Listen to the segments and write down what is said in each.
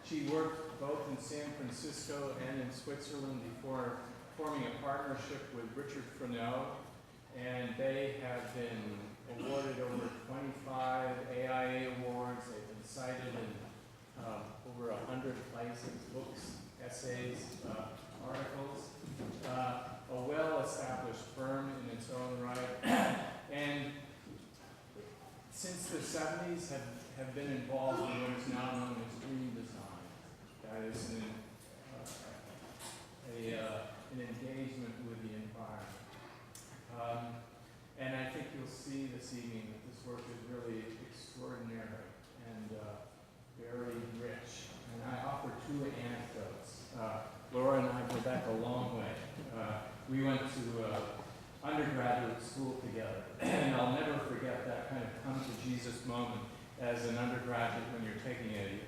She worked both in San Francisco and in Switzerland before forming a partnership with Richard Freneau, and they have been awarded over 25 AIA awards. They've been cited in over 100 places, books, essays, articles. A well-established firm in its own right. And since the 70s have been involved in what is now known as green design. That is an engagement with the environment. And I think you'll see this evening that this work is really extraordinary and very rich. And I offer two anecdotes. Laura and I go back a long way. We went to undergraduate school together, and I'll never forget that kind of come-to-Jesus moment as an undergraduate when you're taking a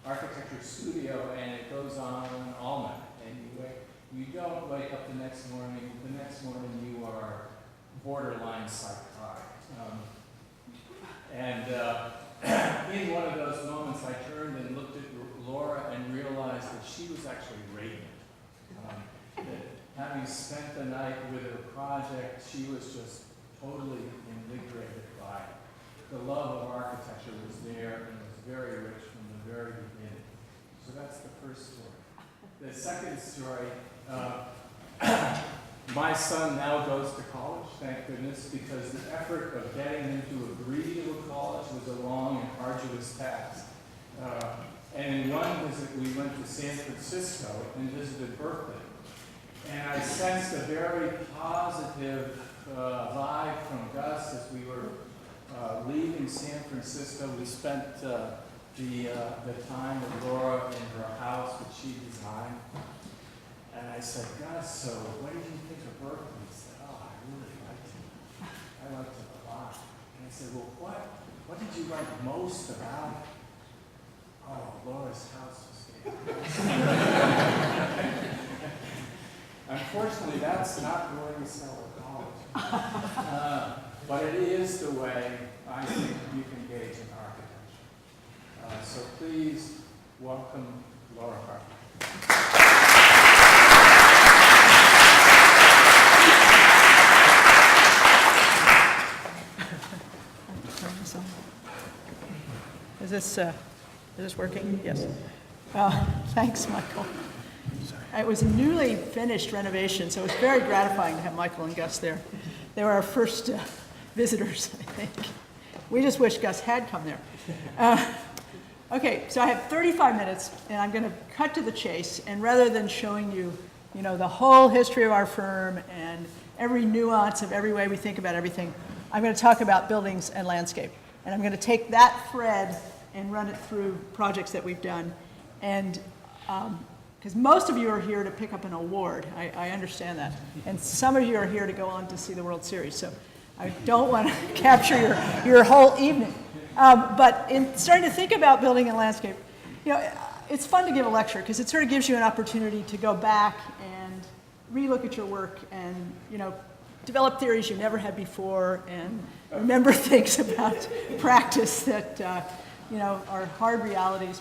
architecture studio and it goes on all night, and you don't wake up the next morning. The next morning you are borderline psychotic. In one of those moments, I turned and looked at Laura and realized that she was actually radiant. That having spent the night with her project, she was just totally invigorated by it. The love of architecture was there and was very rich from the very beginning. So that's the first story. The second story, my son now goes to college, thank goodness, because the effort of getting him to agree to a college was a long and arduous task. And in one visit, we went to San Francisco and visited Berkeley. And I sensed a very positive vibe from Gus as we were leaving San Francisco. We spent the time with Laura in her house, which she designed. And I said, Gus, so what did you think of Berkeley? He said, oh, I really liked it. I liked it a lot. And I said, well, what did you like most about it? Oh, Laura's house was fantastic. Unfortunately, that's not going to sell at college. But it is the way I think you can gauge an architecture. So please welcome Laura Hartman. Is this working? Yes. Thanks, Michael. It was a newly finished renovation, so it was very gratifying to have Michael and Gus there. They were our first visitors, I think. We just wish Gus had come there. Okay, so I have 35 minutes, and I'm going to cut to the chase. And rather than showing you, the whole history of our firm and every nuance of every way we think about everything, I'm going to talk about buildings and landscape. And I'm going to take that thread and run it through projects that we've done. And because most of you are here to pick up an award, I understand that. And some of you are here to go on to see the World Series. So I don't want to capture your whole evening. But in starting to think about building and landscape, it's fun to give a lecture because it sort of gives you an opportunity to go back and relook at your work and, develop theories you never had before and remember things about practice that, are hard realities.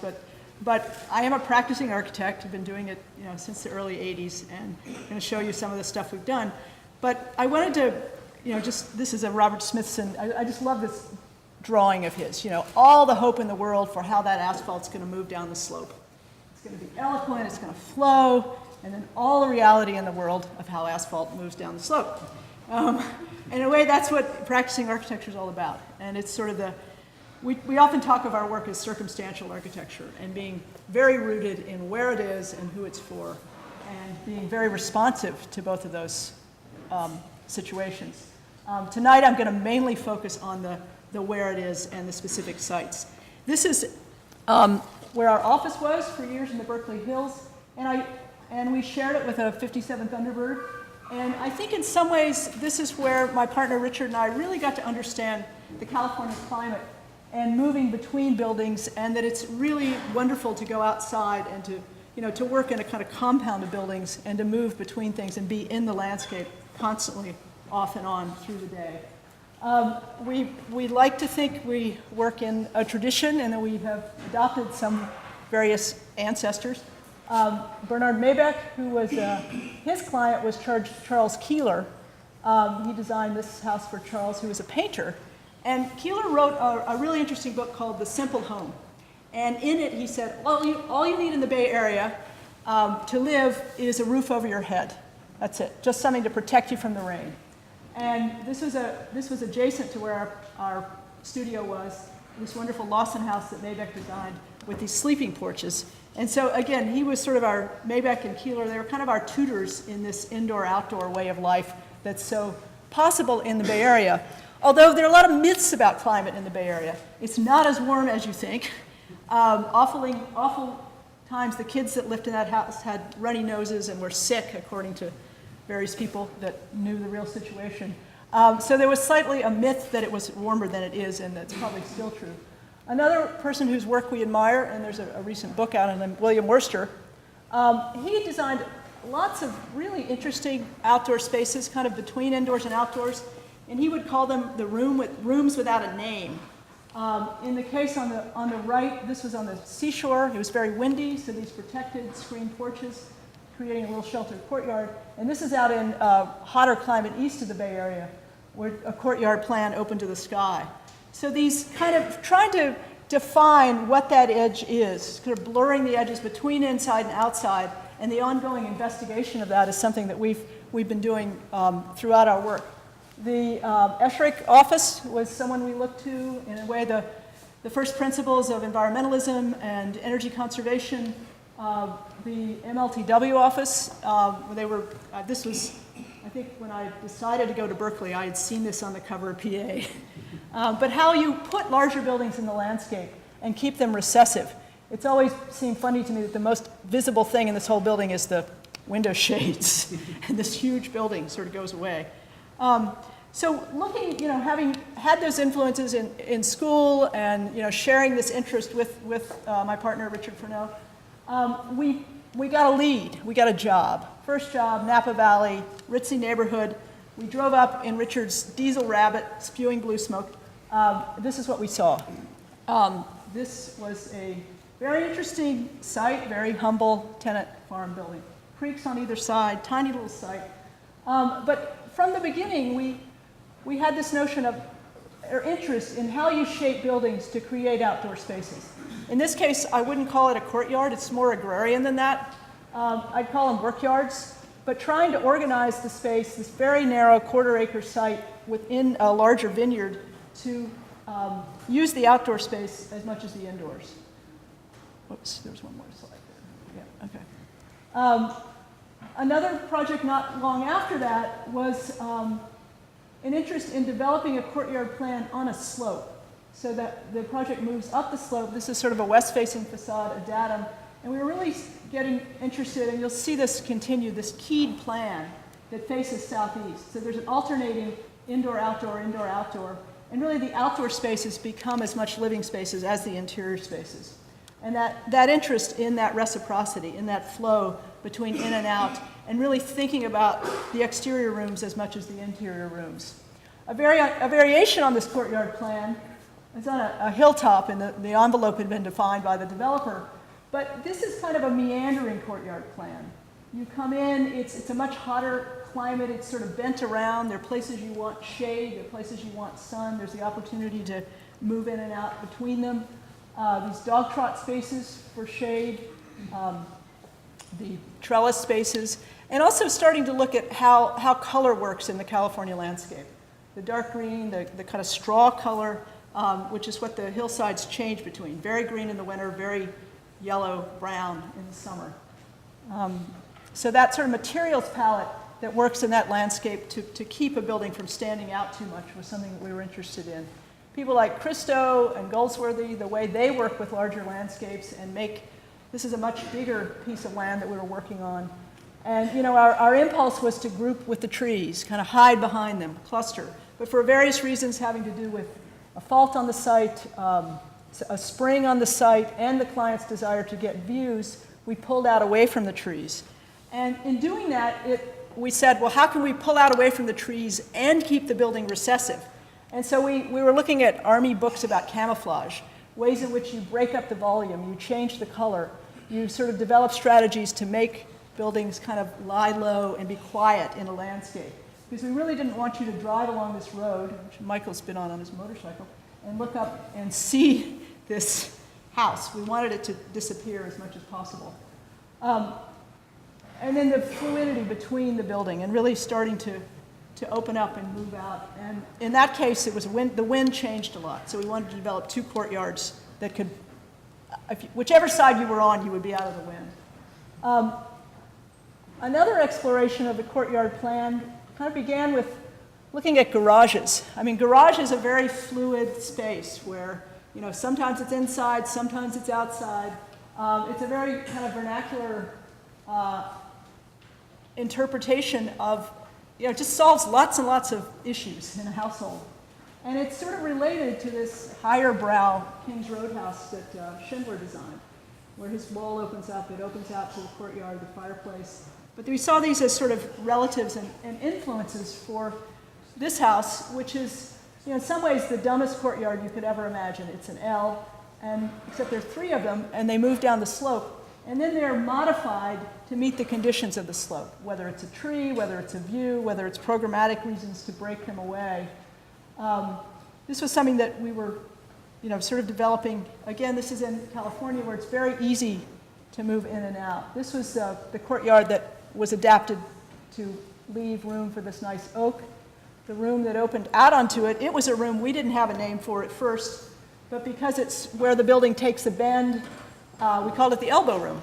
But I am a practicing architect. I've been doing it, since the early 80s, and I'm going to show you some of the stuff we've done. But I wanted to, this is a Robert Smithson. I just love this drawing of his. All the hope in the world for how that asphalt's going to move down the slope. It's going to be eloquent. It's going to flow, and then all the reality in the world of how asphalt moves down the slope. In a way, that's what practicing architecture is all about. And it's sort of we often talk of our work as circumstantial architecture and being very rooted in where it is and who it's for, and being very responsive to both of those situations. Tonight, I'm going to mainly focus on the where it is and the specific sites. This is where our office was for years in the Berkeley Hills, and we shared it with a 57 Thunderbird. And I think in some ways, this is where my partner Richard and I really got to understand the California climate and moving between buildings, and that it's really wonderful to go outside and to work in a kind of compound of buildings and to move between things and be in the landscape constantly off and on through the day. We like to think we work in a tradition and that we have adopted some various ancestors. Bernard Maybeck, who was, his client was Charles Keeler. He designed this house for Charles, who was a painter. And Keeler wrote a really interesting book called The Simple Home. And in it, he said, all you need in the Bay Area to live is a roof over your head. That's it, just something to protect you from the rain. And this was adjacent to where our studio was, this wonderful Lawson house that Maybeck designed with these sleeping porches. And so again, he was sort of our, Maybeck and Keeler, they were kind of our tutors in this indoor-outdoor way of life that's so possible in the Bay Area. Although there are a lot of myths about climate in the Bay Area. It's not as warm as you think. Awful times the kids that lived in that house had runny noses and were sick, according to various people that knew the real situation. So there was slightly a myth that it was warmer than it is, and that's probably still true. Another person whose work we admire, and there's a recent book out on him, William Werster, he designed lots of really interesting outdoor spaces, kind of between indoors and outdoors, and he would call them the rooms without a name. In the case on the right, this was on the seashore. It was very windy, so these protected screened porches, creating a little sheltered courtyard. And this is out in hotter climate east of the Bay Area, where a courtyard plan open to the sky. So these kind of trying to define what that edge is, kind of blurring the edges between inside and outside, and the ongoing investigation of that is something that we've been doing throughout our work. The Esherick office was someone we looked to in a way the first principles of environmentalism and energy conservation. The MLTW office, this was, I think when I decided to go to Berkeley, I had seen this on the cover of PA. But how you put larger buildings in the landscape and keep them recessive. It's always seemed funny to me that the most visible thing in this whole building is the window shades, and this huge building sort of goes away. So looking, having had those influences in school and, sharing this interest with my partner, Richard Furneaux, we got a lead, we got a job. First job, Napa Valley, ritzy neighborhood. We drove up in Richard's diesel Rabbit, spewing blue smoke. This is what we saw. This was a very interesting site, very humble tenant farm building. Creeks on either side, tiny little site. But from the beginning, we had this notion of, or interest in how you shape buildings to create outdoor spaces. In this case, I wouldn't call it a courtyard, it's more agrarian than that. I'd call them workyards, but trying to organize the space, this very narrow quarter-acre site within a larger vineyard to use the outdoor space as much as the indoors. Oops, there's one more slide there. Yeah, okay. Another project not long after that was an interest in developing a courtyard plan on a slope so that the project moves up the slope. This is sort of a west-facing facade, a datum, and we were really getting interested, and you'll see this continue, this keyed plan that faces southeast. So there's an alternating indoor-outdoor, indoor-outdoor, and really the outdoor spaces become as much living spaces as the interior spaces. And that interest in that reciprocity, in that flow between in and out, and really thinking about the exterior rooms as much as the interior rooms. A variation on this courtyard plan is on a hilltop, and the envelope had been defined by the developer. But this is kind of a meandering courtyard plan. You come in, it's a much hotter climate, it's sort of bent around. There are places you want shade, there are places you want sun. There's the opportunity to move in and out between them. These dog trot spaces for shade, the trellis spaces, and also starting to look at how color works in the California landscape. The dark green, the kind of straw color, which is what the hillsides change between. Very green in the winter, very yellow, brown in the summer. So that sort of materials palette that works in that landscape to keep a building from standing out too much was something that we were interested in. People like Christo and Goldsworthy, the way they work with larger landscapes and this is a much bigger piece of land that we were working on. And our impulse was to group with the trees, kind of hide behind them, cluster. But for various reasons having to do with a fault on the site, a spring on the site, and the client's desire to get views, we pulled out away from the trees. And in doing that, we said, well, how can we pull out away from the trees and keep the building recessive? And so we were looking at Army books about camouflage, ways in which you break up the volume, you change the color, you sort of develop strategies to make buildings kind of lie low and be quiet in a landscape. Because we really didn't want you to drive along this road, which Michael's been on his motorcycle, and look up and see this house. We wanted it to disappear as much as possible. And then the fluidity between the building and really starting to open up and move out. And in that case, it was the wind changed a lot. So we wanted to develop 2 courtyards that could, whichever side you were on, you would be out of the wind. Another exploration of the courtyard plan kind of began with looking at garages. I mean, garage is a very fluid space where, you know, sometimes it's inside, sometimes it's outside. It's a very kind of vernacular interpretation of, you know, it just solves lots and lots of issues in a household. And it's sort of related to this higher brow King's Roadhouse that Schindler designed, where his wall opens up, it opens out to the courtyard, the fireplace. But we saw these as sort of relatives and influences for this house, which is, you know, in some ways the dumbest courtyard you could ever imagine. It's an L, and except there are 3 of them, and they move down the slope. And then they're modified to meet the conditions of the slope, whether it's a tree, whether it's a view, whether it's programmatic reasons to break them away. This was something that we were, you know, sort of developing. Again, this is in California where it's very easy to move in and out. This was the courtyard that was adapted to leave room for this nice oak. The room that opened out onto it, it was a room we didn't have a name for at first, but because it's where the building takes a bend, we called it the elbow room.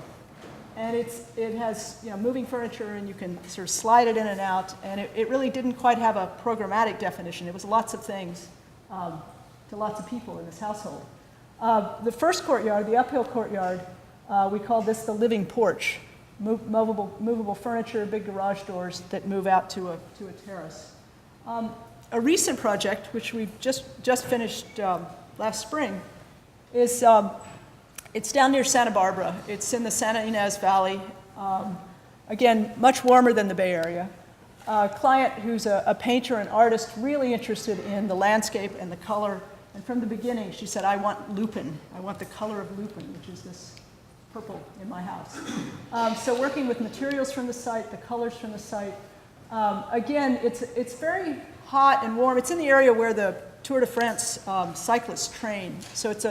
And it has, you know, moving furniture, and you can sort of slide it in and out, and it really didn't quite have a programmatic definition. It was lots of things to lots of people in this household. The first courtyard, the uphill courtyard, we called this the living porch. Movable furniture, big garage doors that move out to a terrace. A recent project, which we've just finished last spring, is it's down near Santa Barbara. It's in the Santa Ynez Valley. Again, much warmer than the Bay Area. A client who's a painter and artist, really interested in the landscape and the color. And from the beginning, she said, I want lupin. I want the color of lupin, which is this purple in my house. So working with materials from the site, the colors from the site. Again, it's very hot and warm. It's in the area where the Tour de France cyclists train. So it's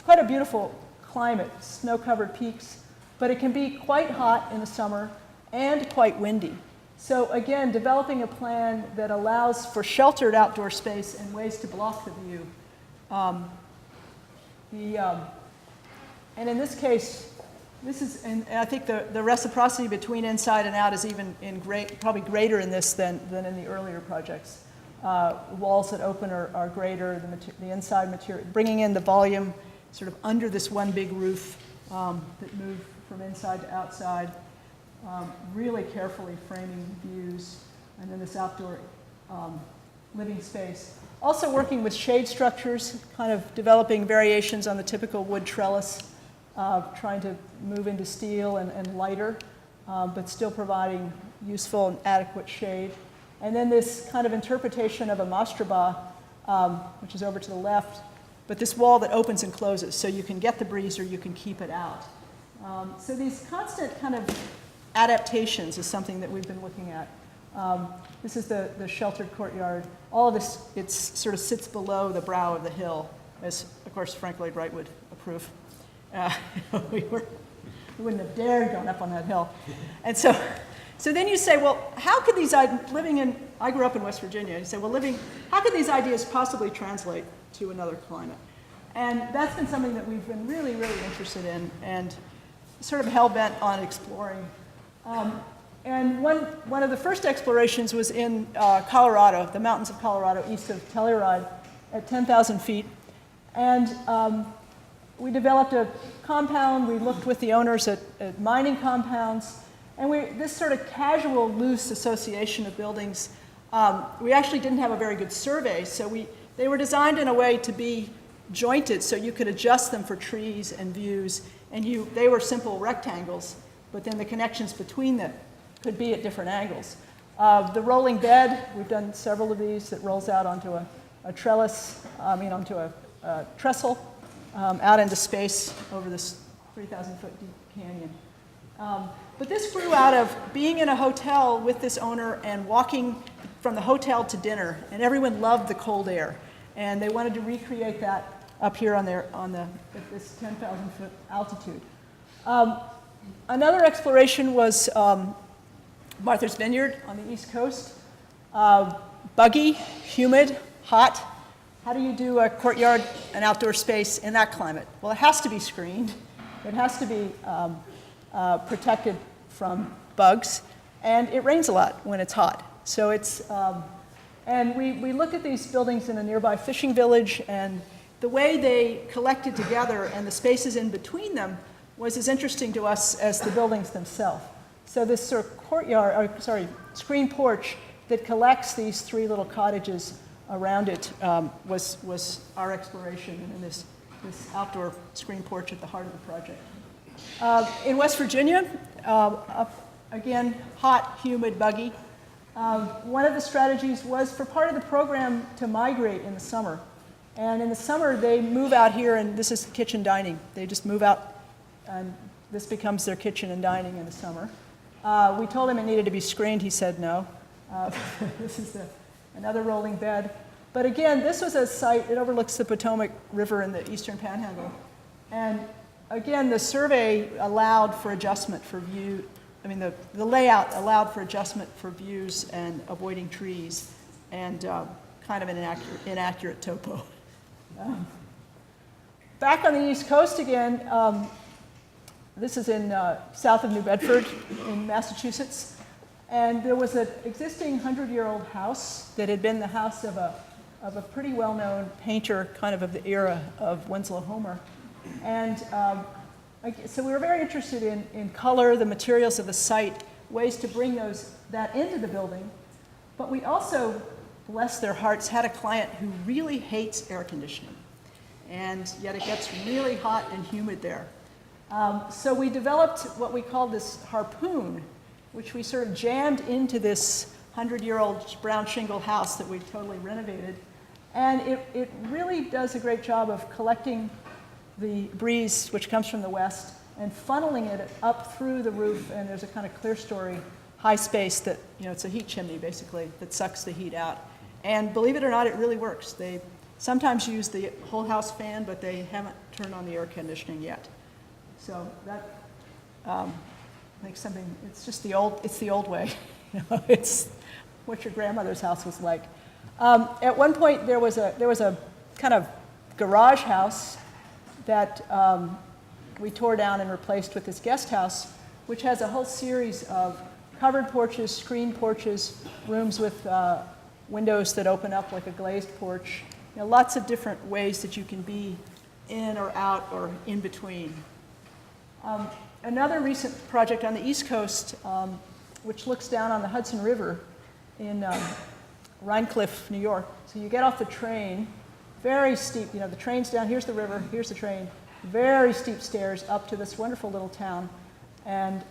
quite a beautiful climate, snow-covered peaks, but it can be quite hot in the summer and quite windy. So again, developing a plan that allows for sheltered outdoor space and ways to block the view. And in this case, and I think the reciprocity between inside and out is even probably greater in this than in the earlier projects. Walls that open are greater, the inside material, bringing in the volume sort of under this one big roof that move from inside to outside, really carefully framing views, and then this outdoor living space. Also working with shade structures, kind of developing variations on the typical wood trellis, trying to move into steel and lighter, but still providing useful and adequate shade. And then this kind of interpretation of a mastroba, which is over to the left, but this wall that opens and closes, so you can get the breeze or you can keep it out. So these constant kind of adaptations is something that we've been looking at. This is the sheltered courtyard. All of this, it sort of sits below the brow of the hill, as, of course, Frank Lloyd Wright would approve. We wouldn't have dared going up on that hill. And so then you say, well, how could these, I grew up in West Virginia, you say, well, how could these ideas possibly translate to another climate? And that's been something that we've been really, really interested in and sort of hell-bent on exploring. And one of the first explorations was in Colorado, the mountains of Colorado, east of Telluride, at 10,000 feet. And we developed a compound. We looked with the owners at mining compounds. And this sort of casual, loose association of buildings, we actually didn't have a very good survey. So they were designed in a way to be jointed so you could adjust them for trees and views. And they were simple rectangles, but then the connections between them could be at different angles. The rolling bed, we've done several of these that rolls out onto a trestle. out into space over this 3,000-foot deep canyon. But this grew out of being in a hotel with this owner and walking from the hotel to dinner, and everyone loved the cold air, and they wanted to recreate that up here at this 10,000-foot altitude. Another exploration was Martha's Vineyard on the East Coast. Buggy, humid, hot. How do you do a courtyard, an outdoor space in that climate? Well, it has to be screened. It has to be protected from bugs, and it rains a lot when it's hot. So it's, and we looked at these buildings in a nearby fishing village, and the way they collected together and the spaces in between them was as interesting to us as the buildings themselves. So this sort of courtyard, screen porch that collects these three little cottages around it was our exploration, and this outdoor screen porch at the heart of the project. In West Virginia, again, hot, humid, buggy. One of the strategies was for part of the program to migrate in the summer. And in the summer, they move out here, and this is kitchen dining. They just move out, and this becomes their kitchen and dining in the summer. We told him it needed to be screened. He said no. This is another rolling bed. But again, this was a site, it overlooks the Potomac River in the eastern panhandle. And again, the survey allowed for adjustment for view. I mean, the layout allowed for adjustment for views and avoiding trees, and kind of an inaccurate topo. Back on the East Coast again, this is in south of New Bedford in Massachusetts. And there was an existing 100-year-old house that had been the house of a pretty well-known painter, kind of the era of Winslow Homer. And so we were very interested in color, the materials of the site, ways to bring that into the building. But we also, bless their hearts, had a client who really hates air conditioning. And yet it gets really hot and humid there. So we developed what we called this harpoon, which we sort of jammed into this 100-year-old brown shingle house that we totally renovated. And it really does a great job of collecting the breeze, which comes from the west, and funneling it up through the roof, and there's a kind of clear story, high space that, it's a heat chimney, basically, that sucks the heat out. And believe it or not, it really works. They sometimes use the whole house fan, but they haven't turned on the air conditioning yet. So that makes something, it's just the old way. It's what your grandmother's house was like. At one point, there was a kind of garage house that we tore down and replaced with this guest house, which has a whole series of covered porches, screened porches, rooms with windows that open up like a glazed porch. Lots of different ways that you can be in or out or in between. Another recent project on the East Coast, which looks down on the Hudson River in Rhinecliff, New York. So you get off the train, very steep, the train's down, here's the river, here's the train, very steep stairs up to this wonderful little town. And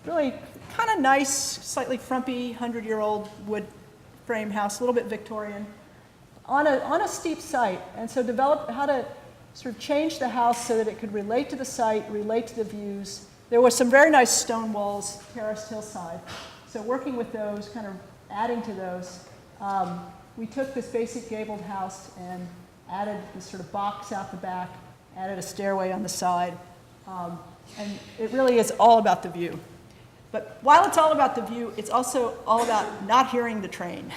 really kind of nice, slightly frumpy, 100-year-old wood frame house, a little bit Victorian, on a steep site. And so developed how to sort of change the house so that it could relate to the site, relate to the views. There was some very nice stone walls, terraced hillside. So working with those, kind of adding to those, we took this basic gabled house and added this sort of box out the back, added a stairway on the side, and it really is all about the view. But while it's all about the view, it's also all about not hearing the train,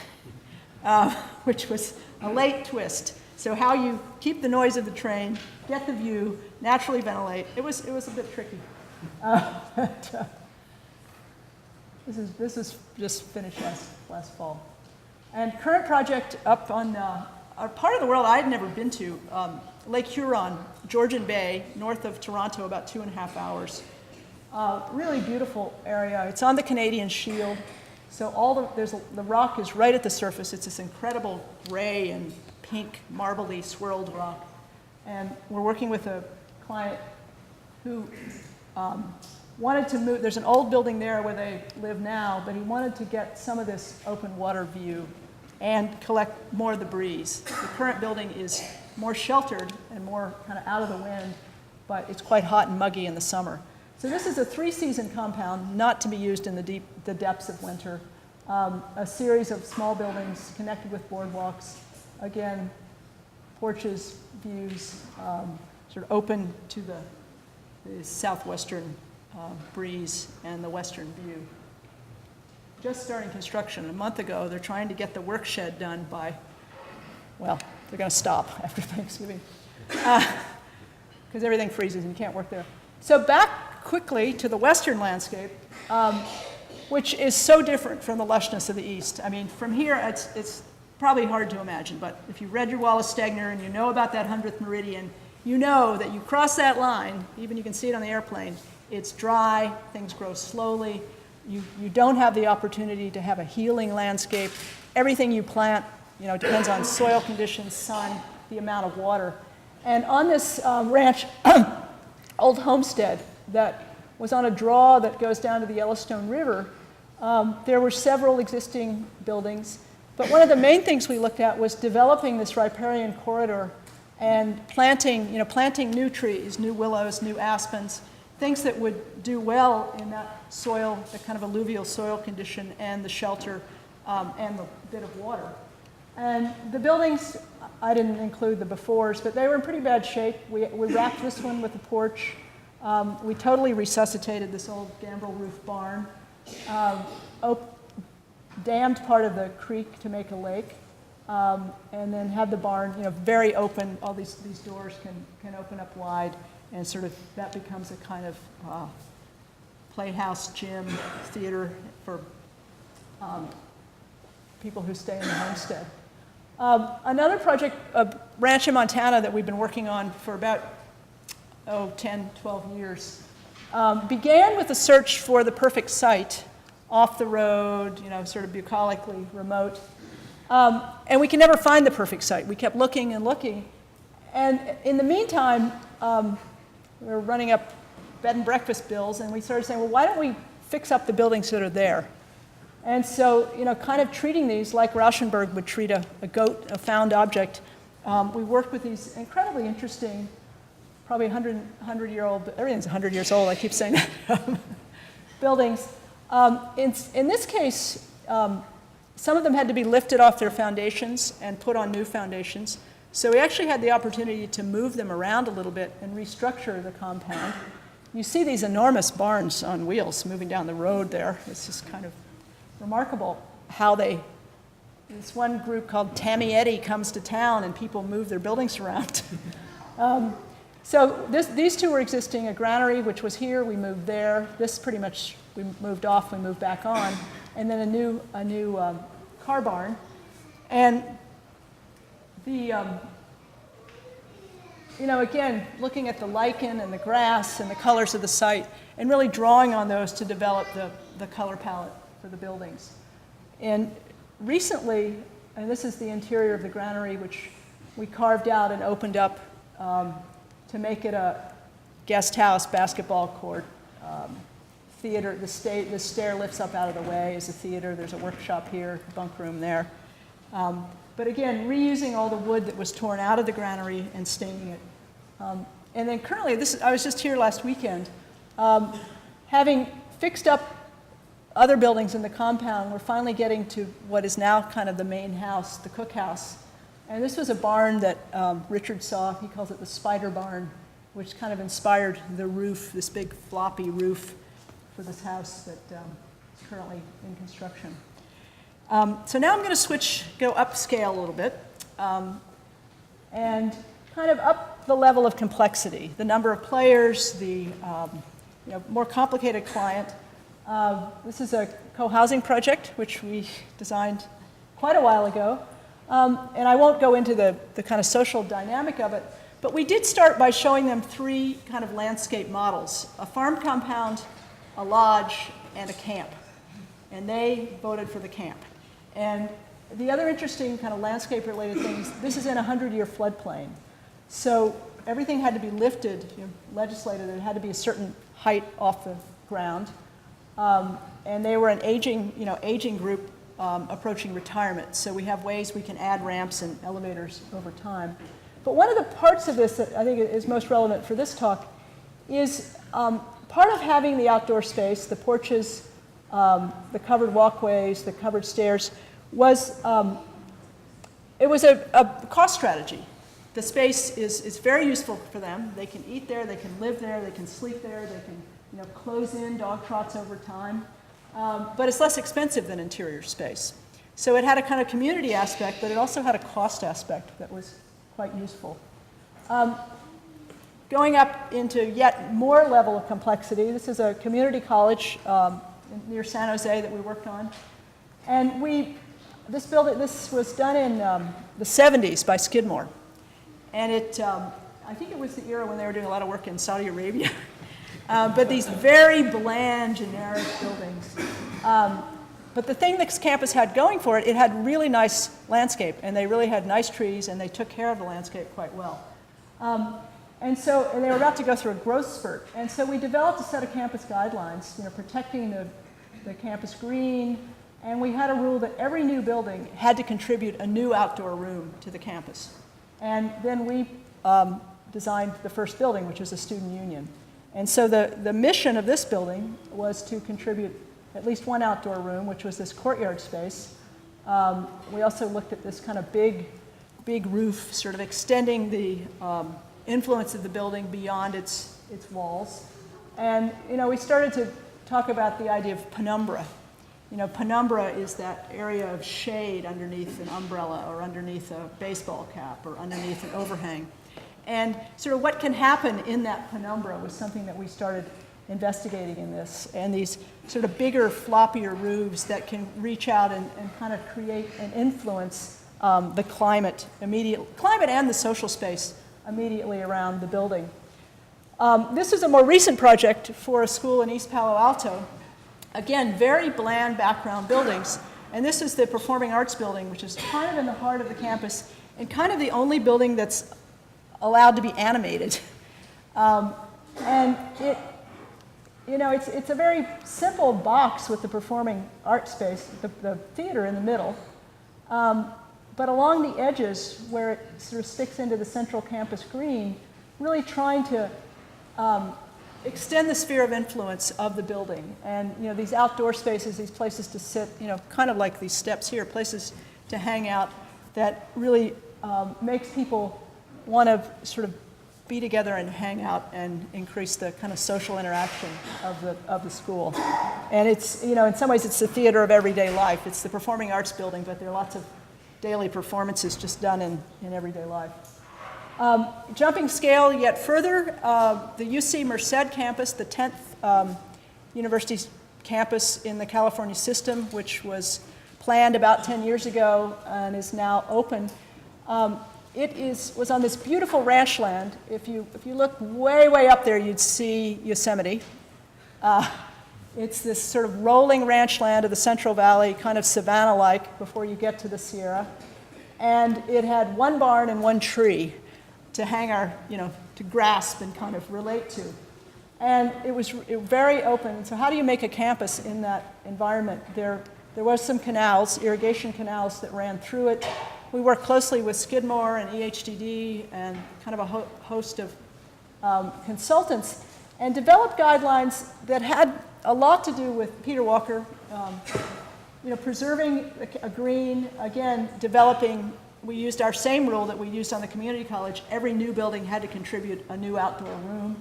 which was a late twist. So how you keep the noise of the train, get the view, naturally ventilate. It was a bit tricky. This is just finished last fall. And current project up on a part of the world I had never been to, Lake Huron, Georgian Bay, north of Toronto, about 2.5 hours. Really beautiful area. It's on the Canadian Shield. So the rock is right at the surface. It's this incredible gray and pink, marbly, swirled rock. And we're working with a client who wanted to move. There's an old building there where they live now, but he wanted to get some of this open water view and collect more of the breeze. The current building is more sheltered and more kind of out of the wind, but it's quite hot and muggy in the summer. So this is a 3-season compound, not to be used in the depths of winter. A series of small buildings connected with boardwalks. Again, porches, views, sort of open to the southwestern breeze and the western view. Just starting construction. A month ago, they're trying to get the work shed done by, well, they're going to stop after Thanksgiving because everything freezes and you can't work there. So back quickly to the western landscape, which is so different from the lushness of the east. I mean, from here, it's probably hard to imagine, but if you read your Wallace Stegner and you know about that 100th meridian, you know that you cross that line, even you can see it on the airplane, it's dry, things grow slowly, you don't have the opportunity to have a healing landscape. Everything you plant, depends on soil conditions, sun, the amount of water. And on this ranch, old homestead that was on a draw that goes down to the Yellowstone River, there were several existing buildings. But one of the main things we looked at was developing this riparian corridor and planting new trees, new willows, new aspens, things that would do well in that soil, the kind of alluvial soil condition and the shelter and the bit of water. And the buildings, I didn't include the befores, but they were in pretty bad shape. We wrapped this one with a porch. We totally resuscitated this old gambrel roof barn. Dammed part of the creek to make a lake, and then had the barn, very open. All these doors can open up wide, and sort of that becomes a kind of playhouse, gym, theater for people who stay in the homestead. Another project, a ranch in Montana that we've been working on for about 10, 12 years, began with a search for the perfect site, off the road, sort of bucolically remote. And we could never find the perfect site. We kept looking and looking. And in the meantime, we were running up bed and breakfast bills, and we started saying, well, why don't we fix up the buildings that are there? And so, kind of treating these like Rauschenberg would treat a goat, a found object. We worked with these incredibly interesting, probably 100-year-old, everything's 100 years old, I keep saying that, buildings. In this case, some of them had to be lifted off their foundations and put on new foundations. So we actually had the opportunity to move them around a little bit and restructure the compound. You see these enormous barns on wheels moving down the road there. It's just kind of remarkable how this one group called Tammy Eddy comes to town and people move their buildings around. So these two were existing, a granary, which was here, we moved there. This pretty much, we moved off, we moved back on. And then a new car barn. And again, looking at the lichen and the grass and the colors of the site, and really drawing on those to develop the color palette for the buildings. And recently, and this is the interior of the granary, which we carved out and opened up to make it a guest house, basketball court, theater. The stair lifts up out of the way as a theater. There's a workshop here, bunk room there. But again, reusing all the wood that was torn out of the granary and staining it. And then currently, I was just here last weekend, having fixed up other buildings in the compound, we're finally getting to what is now kind of the main house, the cookhouse. And this was a barn that Richard saw. He calls it the spider barn, which kind of inspired the roof, this big floppy roof for this house that is currently in construction. So now I'm going to go upscale a little bit, and kind of up the level of complexity, the number of players, the more complicated client. This is a co-housing project, which we designed quite a while ago. And I won't go into the kind of social dynamic of it, but we did start by showing them three kind of landscape models: a farm compound, a lodge, and a camp. And they voted for the camp. And the other interesting kind of landscape-related things, this is in a 100-year floodplain. So everything had to be lifted, legislated, it had to be a certain height off the ground. And they were an aging group approaching retirement. So we have ways we can add ramps and elevators over time. But one of the parts of this that I think is most relevant for this talk is part of having the outdoor space, the porches, the covered walkways, the covered stairs, was it was a cost strategy. The space is very useful for them. They can eat there, they can live there, they can sleep there, they can close in dog trots over time. But it's less expensive than interior space. So it had a kind of community aspect, but it also had a cost aspect that was quite useful. Going up into yet more level of complexity, this is a community college near San Jose that we worked on. And this was done in the 70s by Skidmore. And I think it was the era when they were doing a lot of work in Saudi Arabia. But these very bland, generic buildings. But the thing this campus had going for it, it had really nice landscape, and they really had nice trees, and they took care of the landscape quite well. And they were about to go through a growth spurt. And so we developed a set of campus guidelines, protecting the campus green, and we had a rule that every new building had to contribute a new outdoor room to the campus. And then we designed the first building, which was a student union. And so the mission of this building was to contribute at least one outdoor room, which was this courtyard space. We also looked at this kind of big roof, sort of extending the influence of the building beyond its walls. And we started to talk about the idea of penumbra. Penumbra is that area of shade underneath an umbrella or underneath a baseball cap or underneath an overhang. And sort of what can happen in that penumbra was something that we started investigating in this. And these sort of bigger, floppier roofs that can reach out and kind of create and influence the climate and the social space immediately around the building. This is a more recent project for a school in East Palo Alto. Again, very bland background buildings. And this is the Performing Arts Building, which is kind of in the heart of the campus and kind of the only building that's allowed to be animated. And it's a very simple box with the performing art space, the theater in the middle. But along the edges, where it sort of sticks into the central campus green, really trying to extend the sphere of influence of the building. And these outdoor spaces, these places to sit, kind of like these steps here, places to hang out that really makes people want to sort of be together and hang out and increase the kind of social interaction of the school. And it's, in some ways it's the theater of everyday life. It's the Performing Arts Building, but there are lots of daily performances just done in everyday life. Jumping scale yet further, the UC Merced Campus, the 10th university campus in the California system, which was planned about 10 years ago and is now open. It was on this beautiful ranch land. If you look way up there, you'd see Yosemite. It's this sort of rolling ranch land of the Central Valley, kind of savanna-like before you get to the Sierra. And it had one barn and one tree to hang to grasp and kind of relate to. And it was very open. So how do you make a campus in that environment? There was some canals, irrigation canals that ran through it. We worked closely with Skidmore and EHDD and kind of a host of consultants and developed guidelines that had a lot to do with Peter Walker, preserving a green, again, developing. We used our same rule that we used on the community college. Every new building had to contribute a new outdoor room.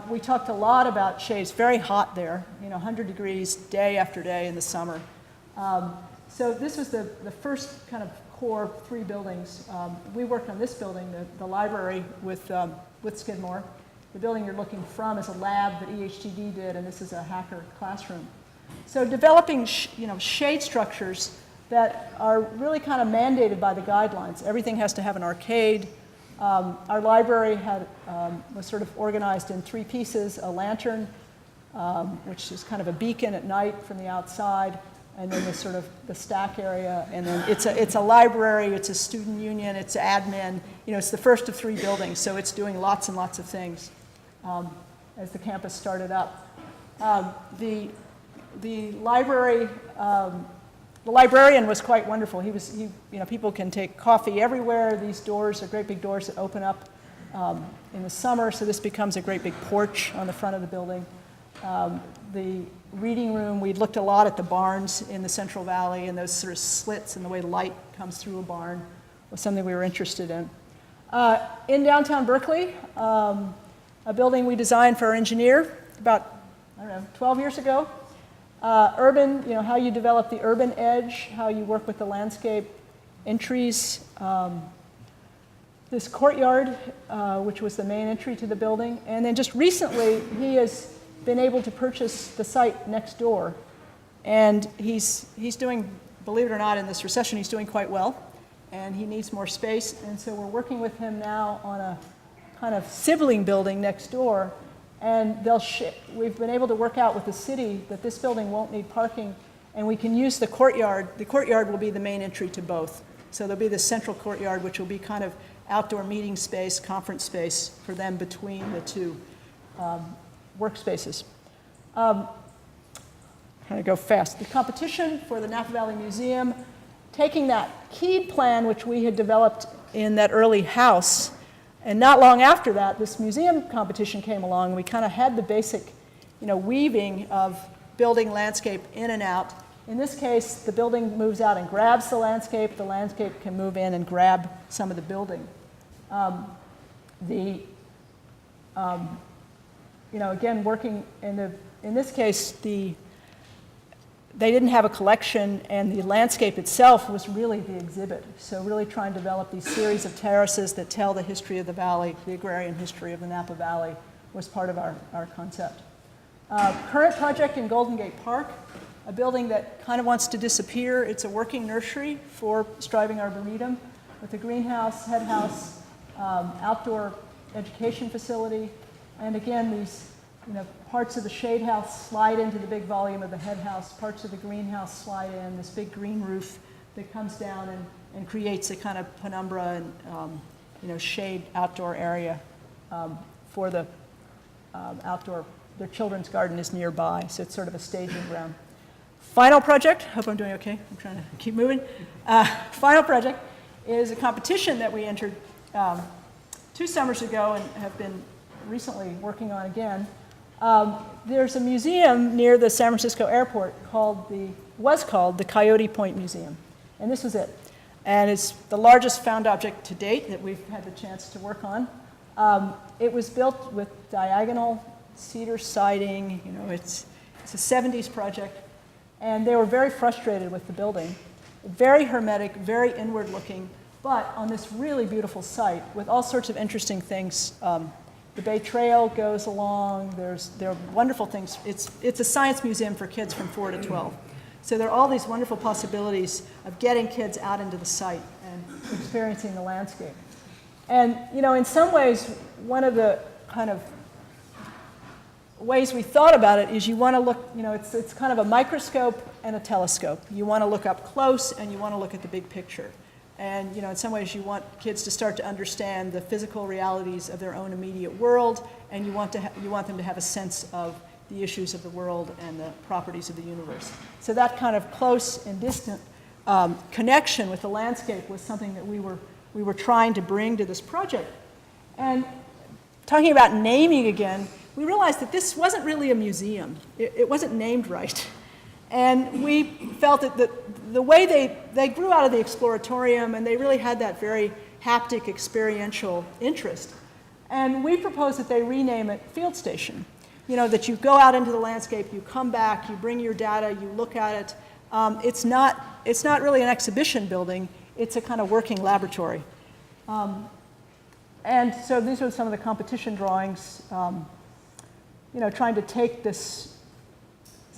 We talked a lot about shades. Very hot there, 100 degrees day after day in the summer. So this was the first kind of core 3 buildings. We worked on this building, the library with Skidmore. The building you're looking from is a lab that EHTD did, and this is a hacker classroom. So developing shade structures that are really kind of mandated by the guidelines. Everything has to have an arcade. Our library was sort of organized in 3 pieces: a lantern, which is kind of a beacon at night from the outside, and then the stack area, and then it's a library, it's a student union, it's admin. It's the first of 3 buildings, so it's doing lots and lots of things as the campus started up. The library The librarian was quite wonderful. People can take coffee everywhere. These doors are great big doors that open up in the summer, so this becomes a great big porch on the front of the building. The reading room, we looked a lot at the barns in the Central Valley and those sort of slits and the way light comes through a barn was something we were interested in. In downtown Berkeley, a building we designed for our engineer about, 12 years ago. Urban, how you develop the urban edge, how you work with the landscape entries. This courtyard, which was the main entry to the building. And then just recently, he has been able to purchase the site next door. And he's doing, believe it or not, in this recession, he's doing quite well. And he needs more space. And so we're working with him now on a kind of sibling building next door. And we've been able to work out with the city that this building won't need parking, and we can use the courtyard. The courtyard will be the main entry to both. So there'll be the central courtyard, which will be kind of outdoor meeting space, conference space for them between the two workspaces. I'm going to go fast. The competition for the Napa Valley Museum, taking that keyed plan, which we had developed in that early house. And not long after that, this museum competition came along. We kind of had the basic, weaving of building landscape in and out. In this case, the building moves out and grabs the landscape. The landscape can move in and grab some of the building. Again, working in this case, they didn't have a collection, and the landscape itself was really the exhibit. So really trying to develop these series of terraces that tell the history of the valley, the agrarian history of the Napa Valley was part of our concept. Current project in Golden Gate Park, a building that kind of wants to disappear. It's a working nursery for Striving Arboretum with a greenhouse, head house, outdoor education facility, and again, these parts of the shade house slide into the big volume of the head house, parts of the greenhouse slide in, this big green roof that comes down and creates a kind of penumbra and shade outdoor area for the outdoor. Their children's garden is nearby, so it's sort of a staging ground. Final project, hope I'm doing okay, I'm trying to keep moving. Final project is a competition that we entered 2 summers ago and have been recently working on again. There's a museum near the San Francisco airport was called the Coyote Point Museum, and this was it. And it's the largest found object to date that we've had the chance to work on. It was built with diagonal cedar siding. It's a 70s project, and they were very frustrated with the building. Very hermetic, very inward looking, but on this really beautiful site with all sorts of interesting things. The Bay Trail goes along. There are wonderful things. It's a science museum for kids from 4 to 12. So there are all these wonderful possibilities of getting kids out into the site and experiencing the landscape. And in some ways, one of the kind of ways we thought about it is you want to look. It's kind of a microscope and a telescope. You want to look up close and you want to look at the big picture. And in some ways you want kids to start to understand the physical realities of their own immediate world, and you want them to have a sense of the issues of the world and the properties of the universe. So that kind of close and distant connection with the landscape was something that we were trying to bring to this project. And talking about naming again, we realized that this wasn't really a museum. It wasn't named right. And we felt that the way they grew out of the exploratorium, and they really had that very haptic experiential interest. And we proposed that they rename it Field Station. That you go out into the landscape, you come back, you bring your data, you look at it. It's not really an exhibition building, it's a kind of working laboratory. And so these are some of the competition drawings, trying to take this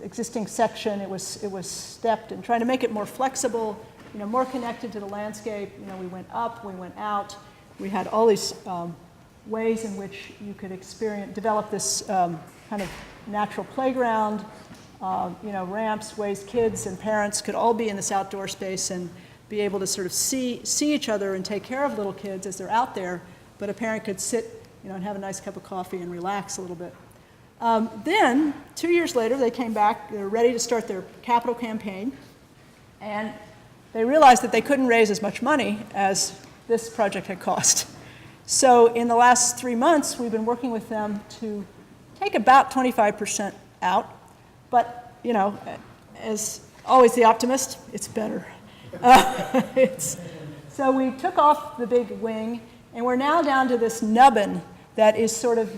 existing section, it was stepped, and trying to make it more flexible, more connected to the landscape. We went up, we went out. We had all these ways in which you could develop this kind of natural playground, ramps, ways kids and parents could all be in this outdoor space and be able to sort of see each other and take care of little kids as they're out there, but a parent could sit, and have a nice cup of coffee and relax a little bit. Then, 2 years later, they came back. They were ready to start their capital campaign. And they realized that they couldn't raise as much money as this project had cost. So in the last 3 months, we've been working with them to take about 25% out. But, you know, as always the optimist, it's better. So we took off the big wing, and we're now down to this nubbin that is sort of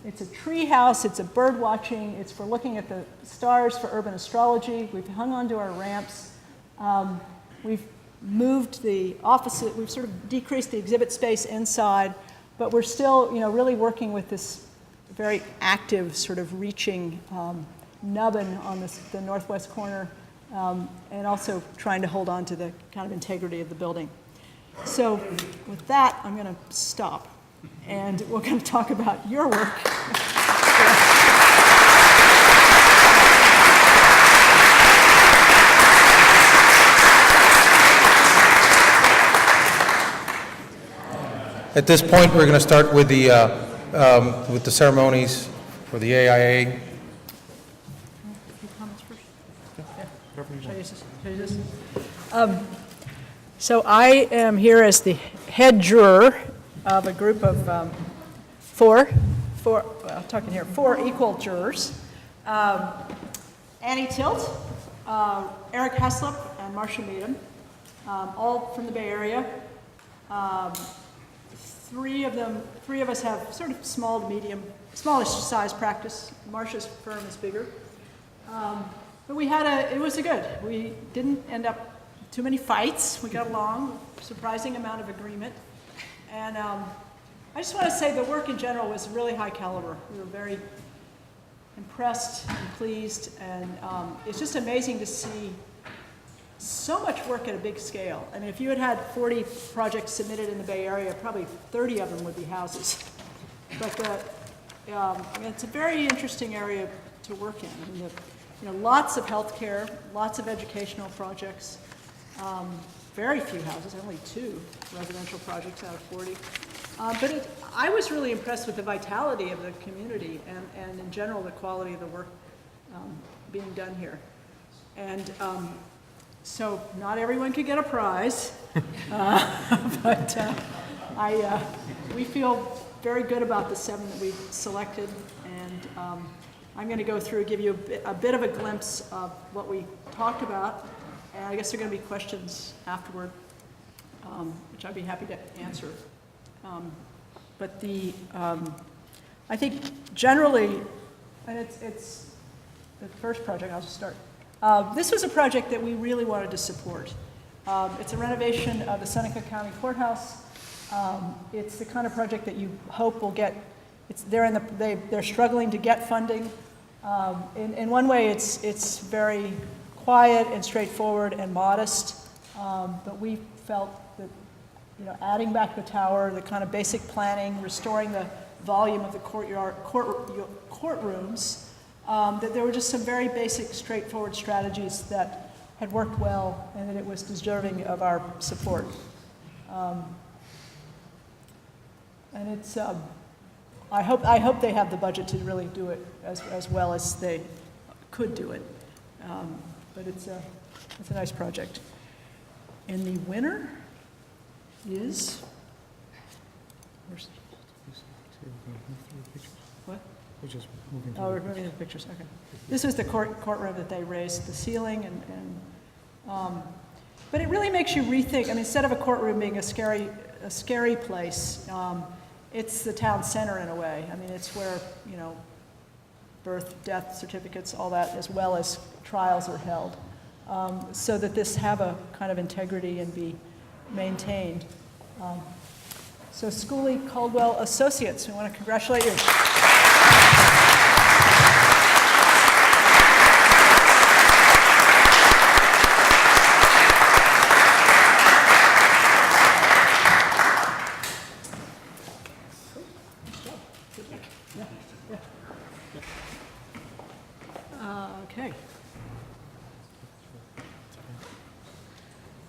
it's a tree house, it's a bird watching, it's for looking at the stars for urban astrology. We've hung onto our ramps. We've moved the office, we've sort of decreased the exhibit space inside, but we're still, you know, really working with this very active sort of reaching nubbin on the northwest corner, and also trying to hold on to the kind of integrity of the building. So with that, I'm going to stop, and we're going to talk about your work. At this point, we're going to start with the ceremonies for the AIA. A few comments first? Should I use this? Should I use this? So I am here as the head juror of a group of four equal jurors. Annie Tilt, Eric Heslop, and Marcia Meadham, all from the Bay Area. Three of us have sort of small to medium, smallish size practice. Marcia's firm is bigger. But it was good. We didn't end up too many fights. We got along, surprising amount of agreement. And I just want to say the work in general was really high caliber. We were very impressed and pleased, and it's just amazing to see so much work at a big scale. I mean, if you had 40 projects submitted in the Bay Area, probably 30 of them would be houses. But I mean, it's a very interesting area to work in. I mean, lots of healthcare, lots of educational projects, very few houses, only 2 residential projects out of 40. But I was really impressed with the vitality of the community and in general the quality of the work being done here. And so not everyone could get a prize, but we feel very good about the 7 that we've selected, and I'm going to go through and give you a bit of a glimpse of what we talked about, and I guess there are going to be questions afterward, which I'd be happy to answer. But I think generally, and it's the first project, I'll just start. This was a project that we really wanted to support. It's a renovation of the Seneca County Courthouse. It's the kind of project that you hope will get, they're struggling to get funding. In one way, it's very quiet and straightforward and modest, but we felt that, you know, adding back the tower, the kind of basic planning, restoring the volume of the courtrooms, that there were just some very basic, straightforward strategies that had worked well, and that it was deserving of our support. And it's, I hope they have the budget to really do it as well as they could do it. But it's a nice project. And the winner is, what? We're just moving Oh, we're moving the pictures, okay. This is the courtroom that they raised the ceiling, but it really makes you rethink. I mean, instead of a courtroom being a scary place, it's the town center in a way. I mean, it's where, you know, birth, death certificates, all that, as well as trials are held, so that this have a kind of integrity and be maintained. So Schooley Caldwell Associates, we want to congratulate you. Okay.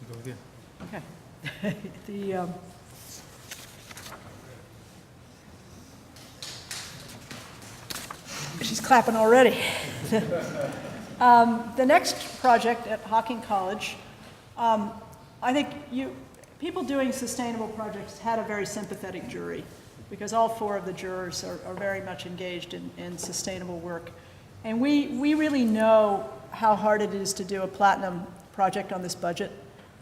Go again. Okay. She's clapping already. The next project at Hocking College I think people doing sustainable projects had a very sympathetic jury, because all 4 of the jurors are very much engaged in sustainable work. And we really know how hard it is to do a platinum project on this budget,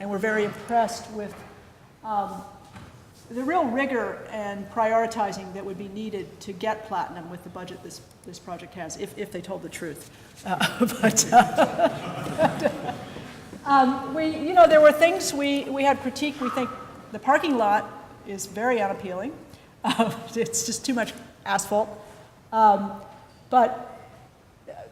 and we're very impressed with the real rigor and prioritizing that would be needed to get platinum with the budget this project has, if they told the truth. There were things we had critique. We think the parking lot is very unappealing. It's just too much asphalt. But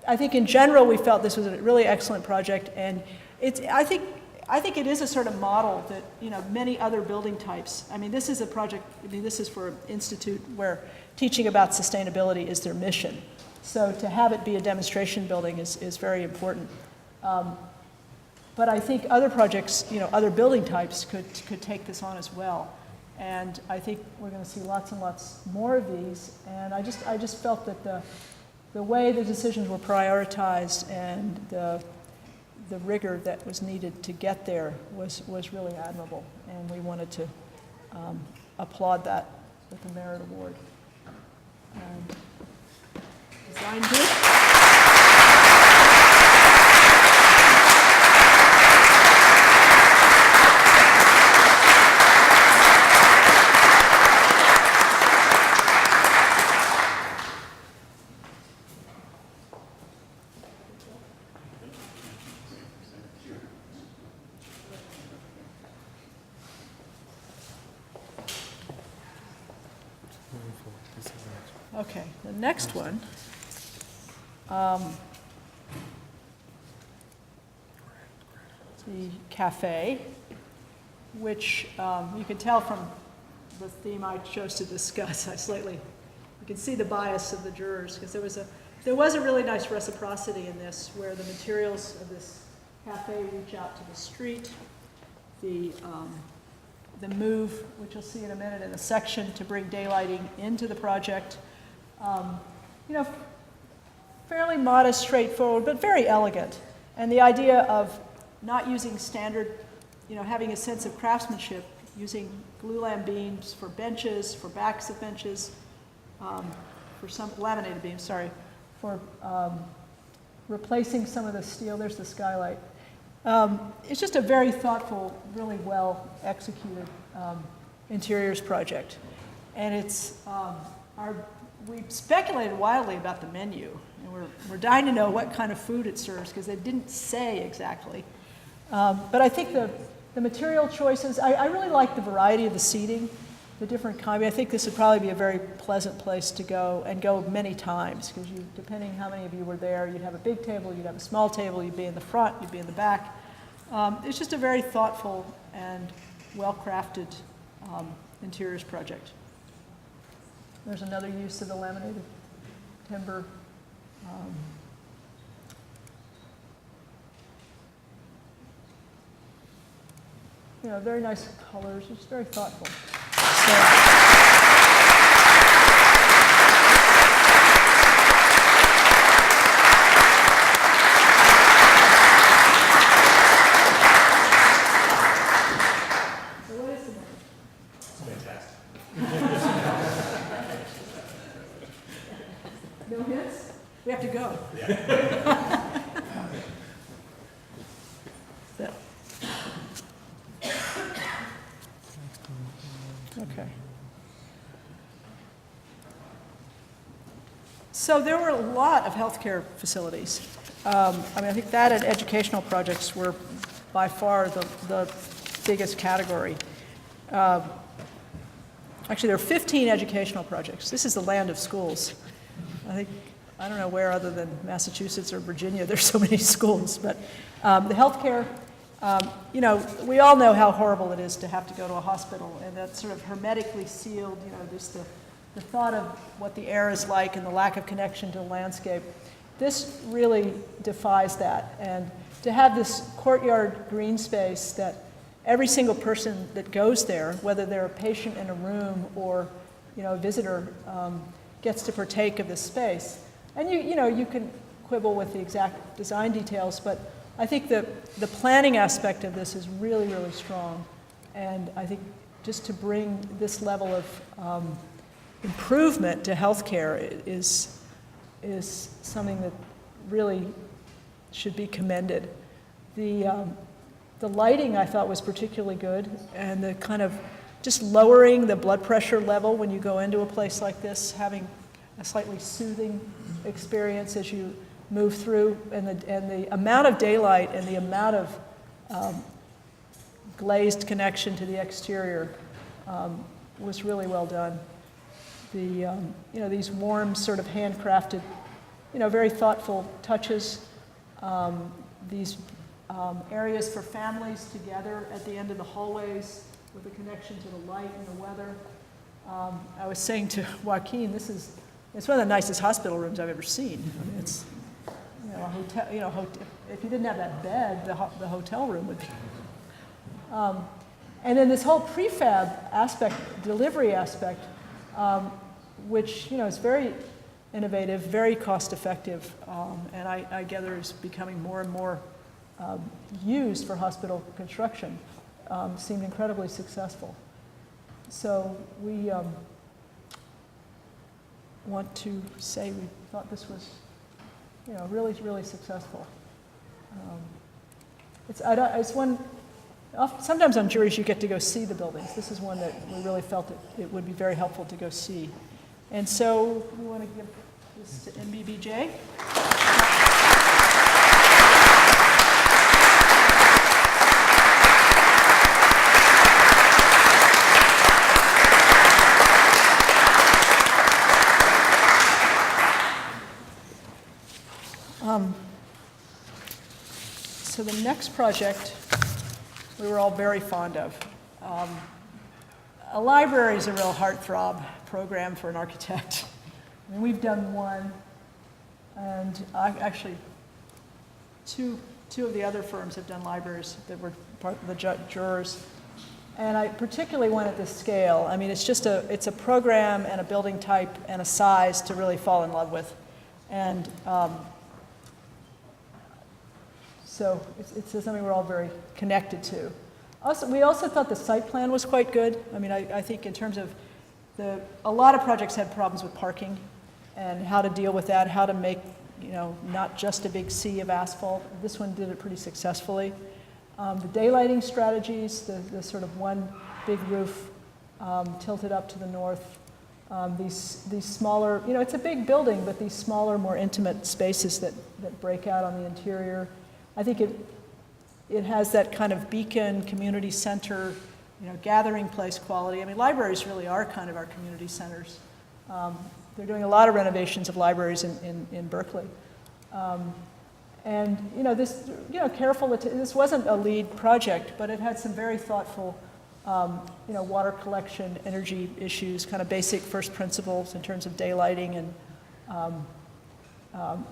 I think in general we felt this was a really excellent project, and I think it is a sort of model that many other building types. I mean, this is a project. I mean, this is for an institute where teaching about sustainability is their mission. So to have it be a demonstration building is very important. But I think other projects, other building types could take this on as well. And I think we're going to see lots and lots more of these. And I just felt that the way the decisions were prioritized and the rigor that was needed to get there was really admirable. And we wanted to applaud that with the Merit Award. Design group. Okay, the next one. The cafe, which you can tell from the theme I chose to discuss. You can see the bias of the jurors, because there was a really nice reciprocity in this, where the materials of this cafe reach out to the street. The move, which you'll see in a minute, in a section to bring daylighting into the project. Fairly modest, straightforward, but very elegant. And the idea of not using standard, having a sense of craftsmanship, using glulam beams for benches, for backs of benches, for some laminated beams, for replacing some of the steel. There's the skylight. It's just a very thoughtful, really well executed interiors project. And we speculated wildly about the menu, and we're dying to know what kind of food it serves, because they didn't say exactly. But I think the material choices, I really like the variety of the seating, the different kind. I think this would probably be a very pleasant place to go, and go many times, because depending how many of you were there, you'd have a big table, you'd have a small table, you'd be in the front, you'd be in the back. It's just a very thoughtful and well-crafted interiors project. There's another use of the laminated timber. Very nice colors. It's very thoughtful. What is the name? It's fantastic. No hints? We have to go. Yeah. So. Okay. So there were a lot of healthcare facilities. I think that and educational projects were by far the biggest category. Actually, there are 15 educational projects. This is the land of schools. I don't know where other than Massachusetts or Virginia there's so many schools, but the healthcare, we all know how horrible it is to have to go to a hospital, and that's sort of hermetically sealed, just the thought of what the air is like and the lack of connection to the landscape. This really defies that, and to have this courtyard green space that every single person that goes there, whether they're a patient in a room or a visitor, gets to partake of this space. And you can quibble with the exact design details, but I think the planning aspect of this is really, really strong. And I think just to bring this level of improvement to healthcare is something that really should be commended. The lighting I thought was particularly good, and the kind of just lowering the blood pressure level when you go into a place like this, having a slightly soothing experience as you move through, and the amount of daylight and the amount of glazed connection to the exterior was really well done. These warm, sort of handcrafted, very thoughtful touches. These areas for families together at the end of the hallways with a connection to the light and the weather. I was saying to Joaquin, it's one of the nicest hospital rooms I've ever seen. I mean, it's a hotel. If you didn't have that bed, the hotel room would be. And then this whole prefab aspect, delivery aspect, which is very innovative, very cost-effective, and I gather is becoming more and more used for hospital construction, seemed incredibly successful. So we want to say we thought this was, really, really successful. It's one. Sometimes on juries you get to go see the buildings. This is one that we really felt it would be very helpful to go see. And so we want to give this to MBBJ. So the next project we were all very fond of. A library is a real heartthrob program for an architect. I mean, we've done one, and two of the other firms have done libraries that were part of the jurors. And I particularly wanted this scale. I mean, it's a program and a building type and a size to really fall in love with. And so it's something we're all very connected to. We also thought the site plan was quite good. I mean, I think in terms of a lot of projects had problems with parking and how to deal with that, how to make, not just a big sea of asphalt. This one did it pretty successfully. The daylighting strategies, the sort of one big roof tilted up to the north. These smaller, it's a big building, but these smaller, more intimate spaces that break out on the interior. I think it has that kind of beacon, community center, gathering place quality. I mean, libraries really are kind of our community centers. They're doing a lot of renovations of libraries in Berkeley. And, this, this wasn't a lead project, but it had some very thoughtful, water collection, energy issues, kind of basic first principles in terms of daylighting and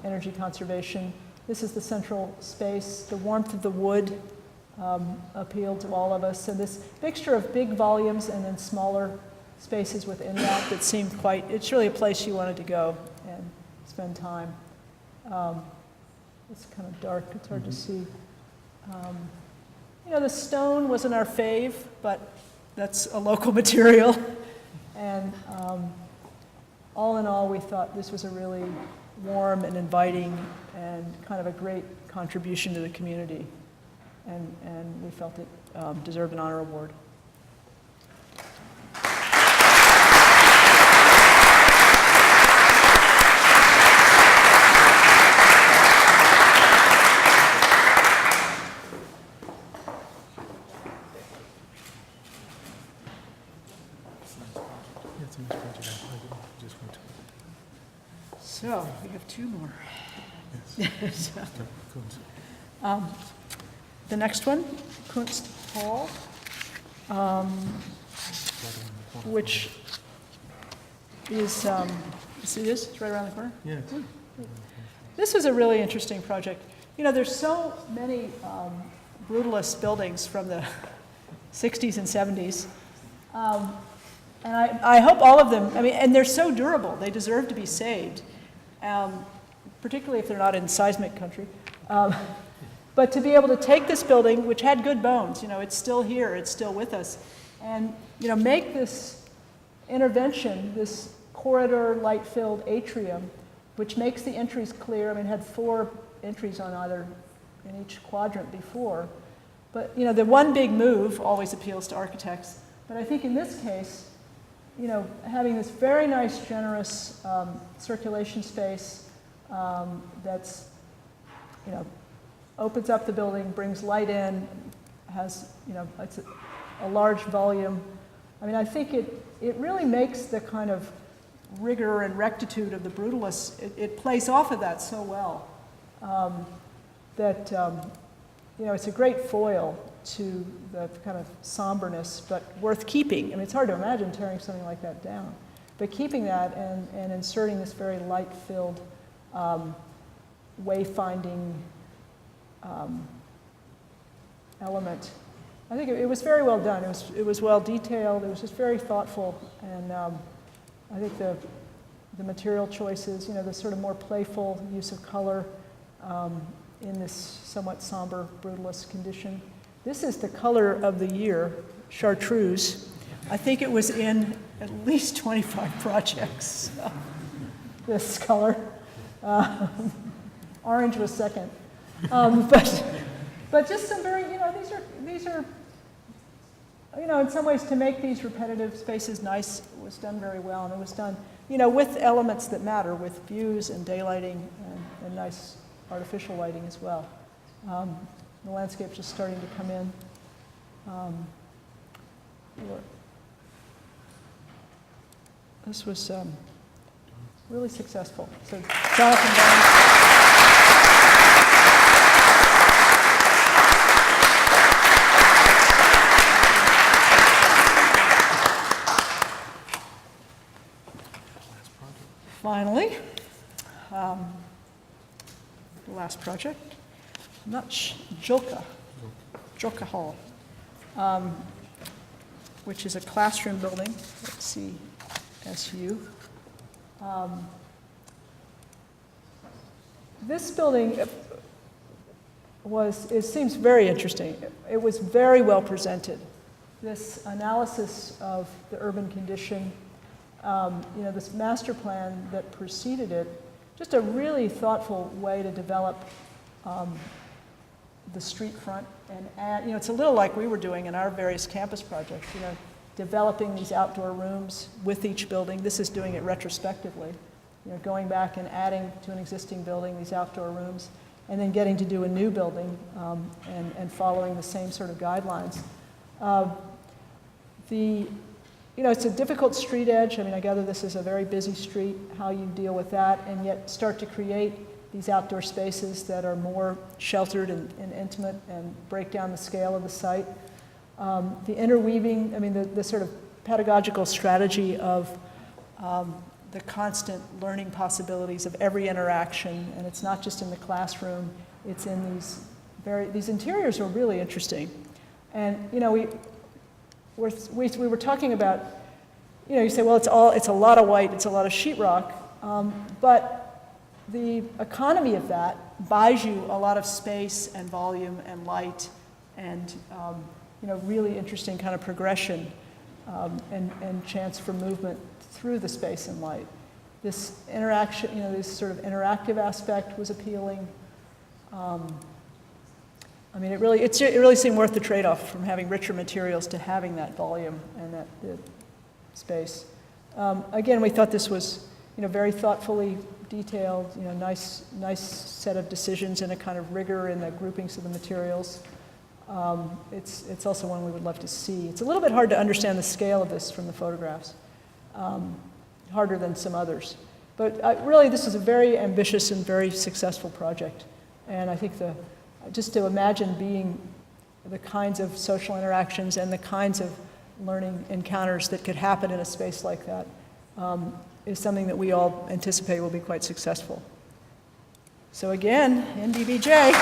energy conservation. This is the central space. The warmth of the wood appealed to all of us. And this mixture of big volumes and then smaller spaces within that seemed it's really a place you wanted to go and spend time. It's kind of dark, it's hard to see. The stone wasn't our fave, but that's a local material. And all in all, we thought this was a really warm and inviting and kind of a great contribution to the community. And we felt it deserved an honor award. So we have two more. The next one, Kunst Hall, which is, see this? It's right around the corner? Yes. This is a really interesting project. There's so many brutalist buildings from the 60s and 70s. And I hope all of them, and they're so durable, they deserve to be saved, particularly if they're not in seismic country. But to be able to take this building, which had good bones, it's still here, it's still with us, and make this intervention, this corridor light-filled atrium, which makes the entries clear. I mean, it had 4 entries on in each quadrant before. But, the one big move always appeals to architects. But I think in this case, having this very nice, generous circulation space that's, opens up the building, brings light in, has, it's a large volume. I mean, I think it really makes the kind of rigor and rectitude of the Brutalists, it plays off of that so well that, it's a great foil to the kind of somberness, but worth keeping. I mean, it's hard to imagine tearing something like that down. But keeping that and inserting this very light-filled wayfinding element, I think it was very well done. It was well detailed. It was just very thoughtful, and I think the material choices, the sort of more playful use of color in this somewhat somber brutalist condition. This is the color of the year, chartreuse. I think it was in at least 25 projects. This color, orange was second, but just some very, these are, in some ways to make these repetitive spaces nice was done very well, and it was done, with elements that matter, with views and daylighting and nice artificial lighting as well. The landscape's just starting to come in. This was really successful. So Jonathan Barnes. Finally, the last project, Julka Hall, which is a classroom building. Let's see, SU. This building it seems very interesting. It was very well presented. This analysis of the urban condition, this master plan that preceded it, just a thoughtful way to develop the street front and add, it's a little like we were doing in our various campus projects, developing these outdoor rooms with each building. This is doing it retrospectively, going back and adding to an existing building these outdoor rooms, and then getting to do a new building and following the same sort of guidelines. It's a difficult street edge. I mean, I gather this is a very busy street, how you deal with that, and yet start to create these outdoor spaces that are more sheltered and intimate and break down the scale of the site. The interweaving, the sort of pedagogical strategy of the constant learning possibilities of every interaction, and it's not just in the classroom, it's in these interiors are really interesting. And, we were talking about, you say, well, it's a lot of white, it's a lot of sheetrock, but the economy of that buys you a lot of space and volume and light and, really interesting kind of progression and chance for movement through the space and light. This interaction, this sort of interactive aspect was appealing. It really seemed worth the trade-off from having richer materials to having that volume and that space. Again, we thought this was, very thoughtfully detailed, nice set of decisions and a kind of rigor in the groupings of the materials. It's also one we would love to see. It's a little bit hard to understand the scale of this from the photographs, harder than some others. But really, this is a very ambitious and very successful project. And I think just to imagine being the kinds of social interactions and the kinds of learning encounters that could happen in a space like that is something that we all anticipate will be quite successful. So again, NDBJ.